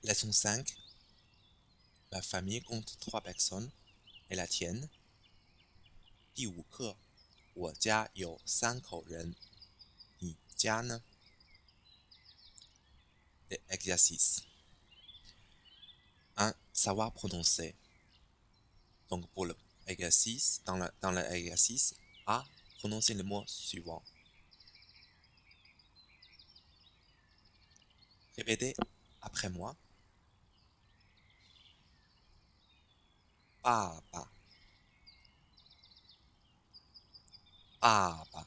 Leçon 5. Ma famille compte 3 personnes et la tienne. 第5课，我家有3口人，你家呢？Les exercices. 1. Savoir prononcer. Donc pour l'exercice, dans l'exercice A, prononcer les mots suivants. Répétez après moi. Papa, papa.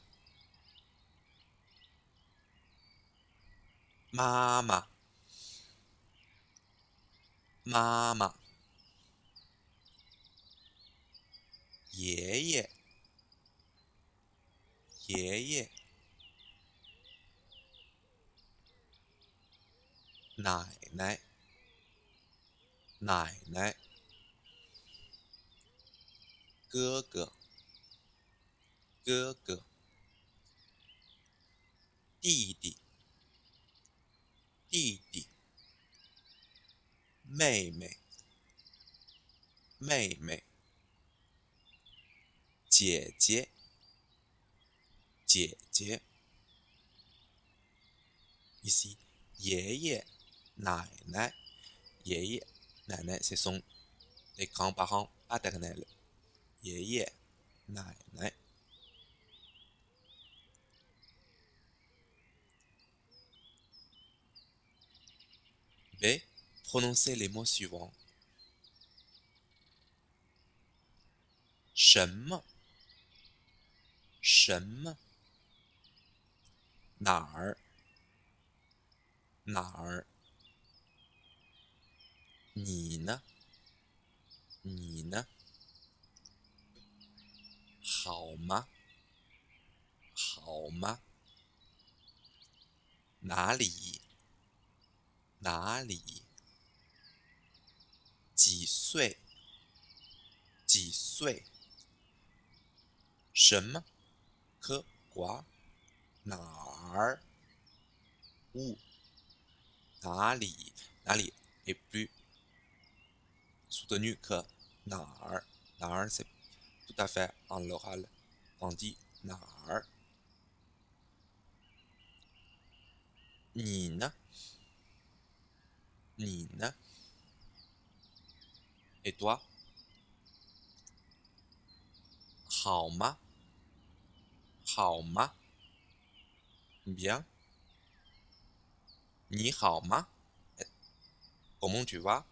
Mama, mama. 爷爷，爷爷。奶奶，奶奶。哥哥，哥哥。弟弟，弟弟。妹妹，妹妹。姐姐，姐姐。Ici, 爷爷，奶奶。爷爷，奶奶 ce sont les grands-parents paternels. 爷爷，奶奶。B. Prononcez les mots suivants. 什么？什么？哪儿？哪儿？你呢？你呢？好吗？好吗？哪里？哪里？几岁？几岁？什么？que quoi？哪儿？où？哪里？哪里 est plus soutenu que 哪儿？哪儿 c'est tout à fait en l'oral. On dit 哪儿？你呢？你呢？ Et toi？ 好吗？好吗？ Bien。 你好吗？ Comment tu vas?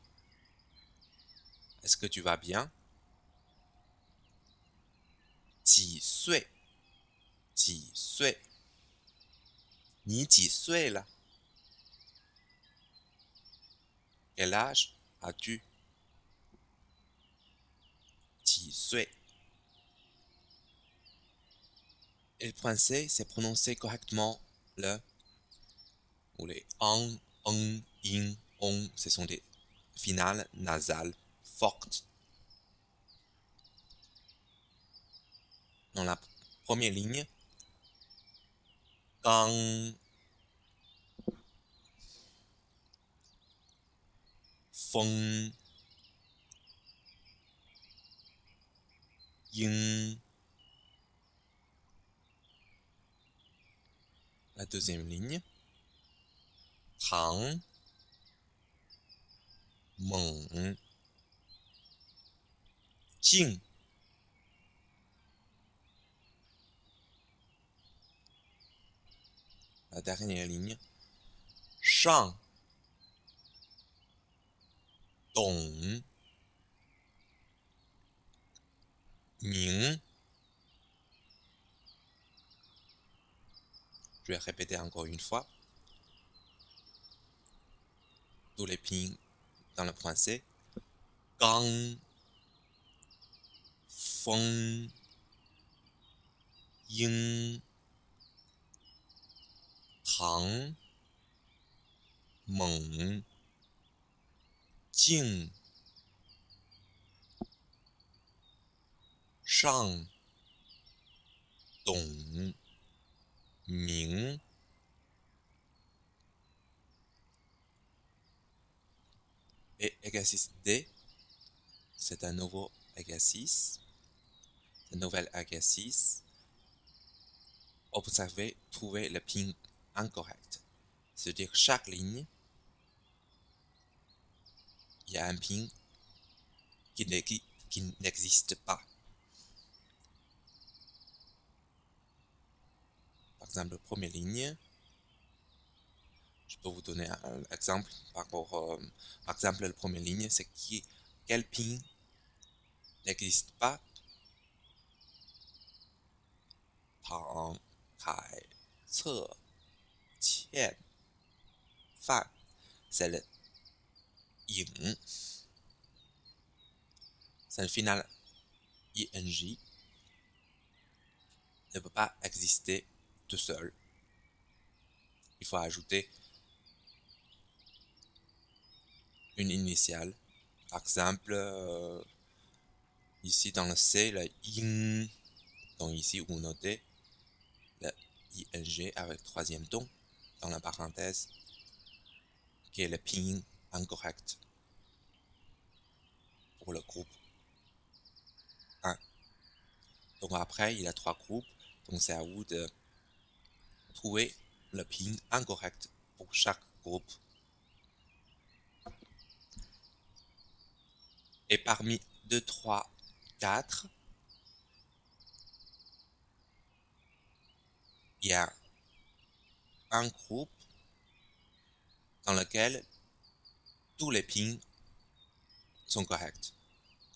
Est-ce que tu vas bien? 几岁？几岁？你几岁了？ Quel âge as-tu? 几岁？ Et le point C, c'est prononcer correctement le ou les ang, ing, on, ce sont des finales nasales fortes. Dans la première ligne, gang, feng, yin. La deuxième ligne, tang, meng, jing. La dernière ligne, shang, dong, ming. Je vais répéter encore une fois. Tous les pings dans le point C. Gang, feng, yin, tang, meng, jing, shang, dong, ming. exercice D, c'est un nouveau exercice. Un nouvel exercice. Observez, trouvez le ping incorrect. C'est-à-dire que chaque ligne, il y a un ping qui n'existe pas. Par exemple, première ligne, je peux vous donner un exemple. Par exemple, la première ligne, c'est quel ping n'existe pas. 旁、海、侧、欠、饭 c'est le ing. C'est le final ing. Ne peut pas exister tout seul. Il faut ajouter une initiale. Par exemple, ici dans le C, le ing. Donc ici, vous notez le ing avec troisième ton dans la parenthèse, qui est le ping incorrect pour le groupe 1. Donc après, il y a 3 groupes. Donc c'est à vous de trouver le ping incorrect pour chaque groupe. Et parmi 2, 3, 4, il y a un groupe dans lequel tous les pings sont corrects.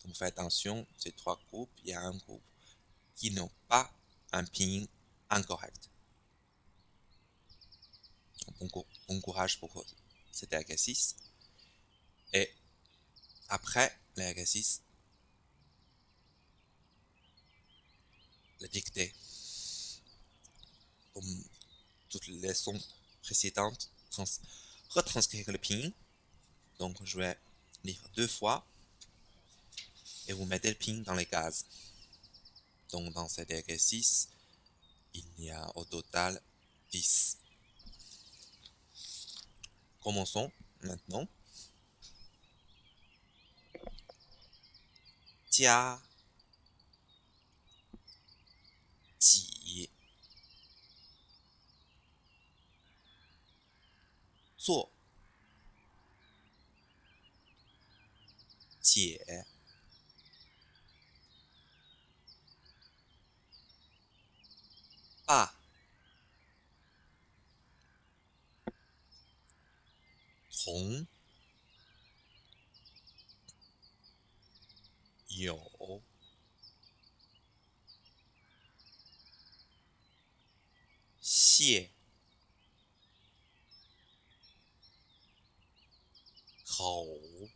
Donc faites attention, ces 3 groupes, il y a un groupe qui n'a pas un ping incorrect. Bon courage pour cet exercice. Et après l'exercice, la dictée. Comme toutes les leçons précédentes, retranscrire le ping. Donc je vais lire 2 fois et vous mettez le ping dans les cases. Donc dans cet exercice, il y a au total 10. Commençons maintenant. Jia, ji, zuo, jie, ba, tong, you, xie, kou,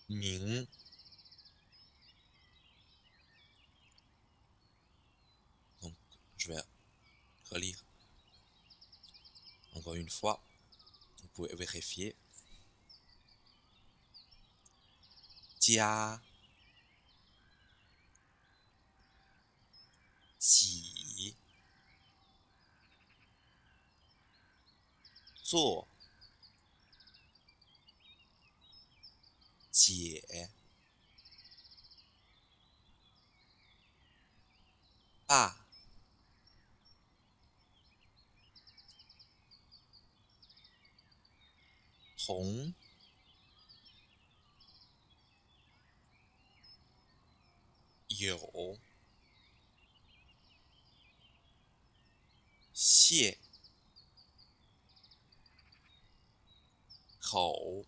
ming. Donc je vais relire encore une fois. Vous pouvez vérifier. Jia, ji, zuo, jie, ba, tong, you, xie, kou,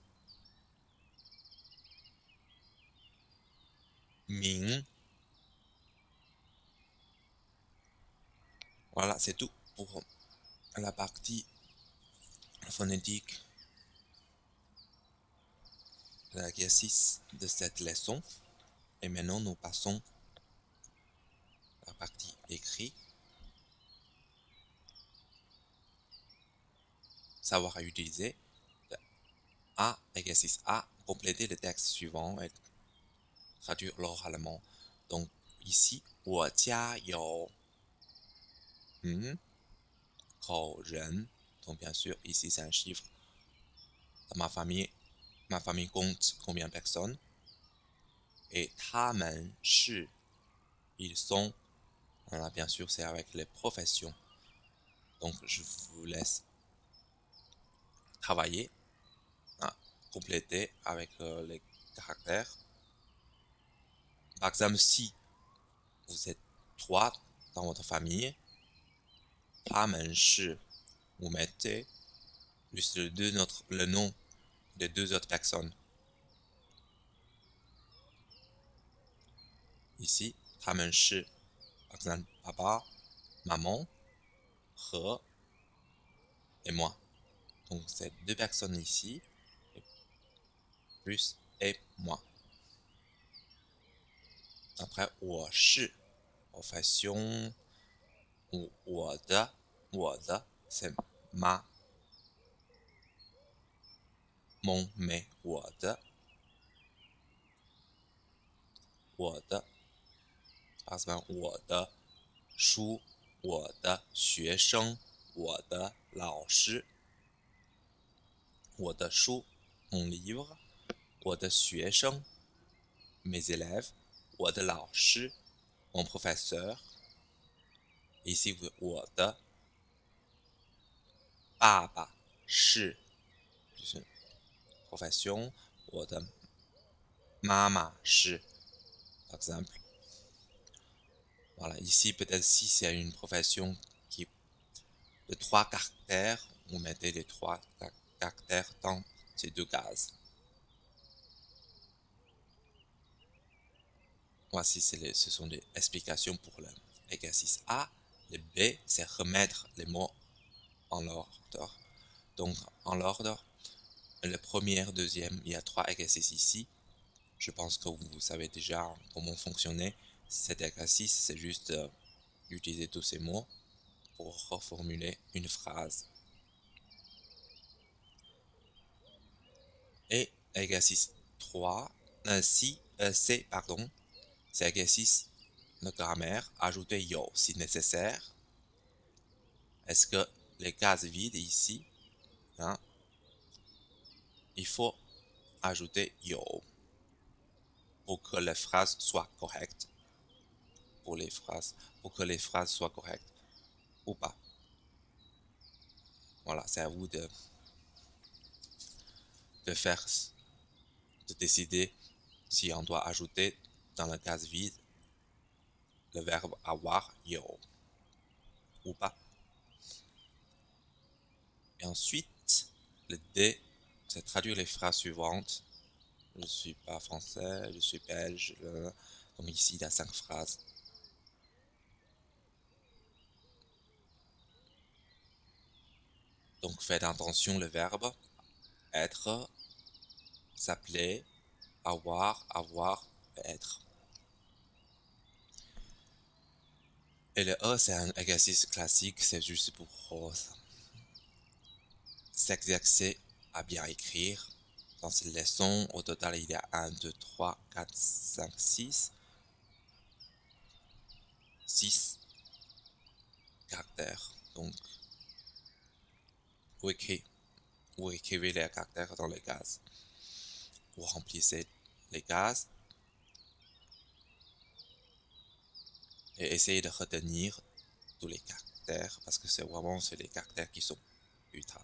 ming. Voilà, c'est tout pour la partie phonétique de l'exercice de cette leçon. Et maintenant, nous passons à la partie écrit. Savoir utiliser le A, exercice A, compléter le texte suivant et traduire l'oralement. Donc ici, 我家有口人. Donc bien sûr, ici c'est un chiffre dans ma famille compte combien de personnes. Et 他们是 ils sont. Voilà, bien sûr, c'est avec les professions. Donc, je vous laisse travailler, hein, compléter avec les caractères. Par exemple, si vous êtes 3 dans votre famille, 他们是 vous mettez juste le nom des 2 autres personnes. Ici, 他们是 par exemple papa, maman, 和 et moi. Donc c'est 2 personnes ici, plus et moi. Après, 我是 profession, 我的 c'est ma, mon, mes, 我的 par exemple 我的书，我的学生，我的老师，我的书 mon livre， 我的学生 mes élèves， 我的老师 mon professeur. Ici 我的爸爸是就是 profession， 我的妈妈是 par exemple. Voilà, ici peut-être si c'est une profession qui de 3 caractères, vous mettez les 3 caractères dans ces 2 cases. Voici, ce sont des explications pour l'exercice A. Le B, c'est remettre les mots en ordre. Donc, en l'ordre, le premier, deuxième, il y a 3 exercices ici. Je pense que vous savez déjà comment fonctionner. Cet exercice, c'est juste utiliser tous ces mots pour reformuler une phrase. Et exercice 3, C, pardon, c'est exercice de grammaire, ajouter yo si nécessaire. Est-ce que les cases vides ici, hein, il faut ajouter yo pour que les phrases soient correctes. Pour que les phrases soient correctes ou pas. Voilà, c'est à vous de faire, de décider si on doit ajouter dans la case vide le verbe avoir, yo, ou pas. Et ensuite, le D, c'est traduire les phrases suivantes. Je ne suis pas français, je suis belge. Donc ici, il y a 5 phrases. Donc faites attention le verbe être, s'appeler, avoir, être. Et le E, c'est un exercice classique, c'est juste pour s'exercer à bien écrire. Dans cette leçon, au total, il y a 1, 2, 3, 4, 5, 6. 6 caractères. Donc, vous écrivez les caractères dans les cases. Vous remplissez les cases et essayez de retenir tous les caractères parce que c'est les caractères qui sont ultra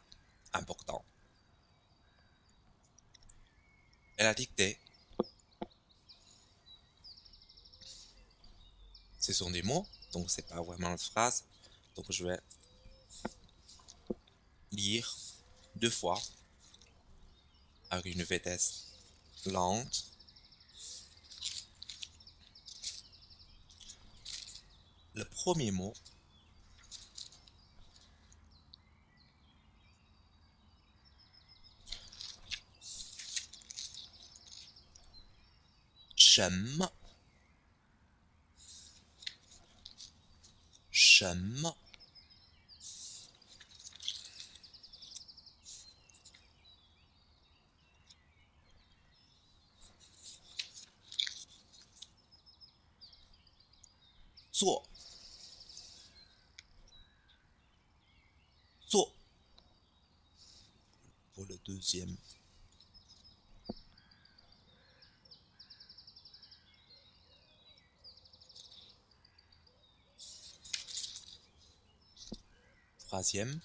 importants. Et la dictée, ce sont des mots, donc c'est pas vraiment une phrase. Donc je vais lire 2 fois avec une vitesse lente. Le premier mot, j'aime, 做 pour pour le deuxième. Troisième.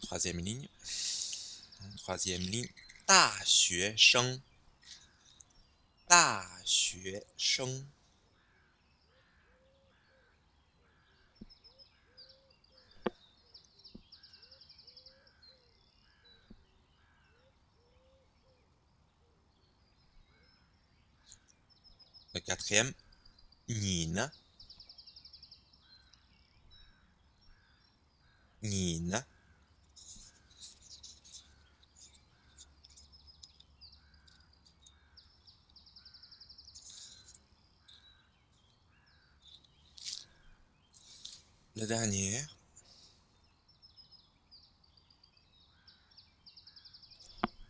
Troisième ligne. Troisième ligne. 大学生。大学生。Le quatrième. 你呢？你呢？ Le dernier.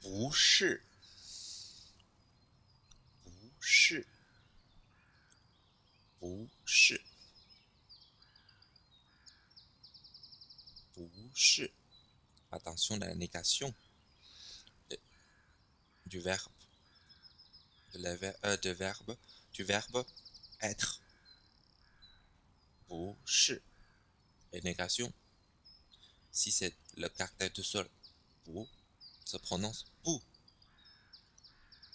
不是。不是。不是。不是。Attention à la négation du verbe. Du verbe être. 不是. Et négation. Si c'est le caractère tout seul, 不 se prononce 不.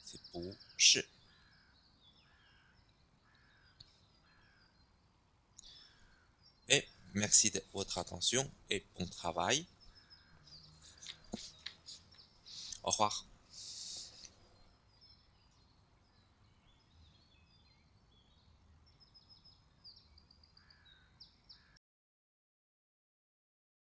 C'est 不是. Et merci de votre attention et bon travail. Au revoir.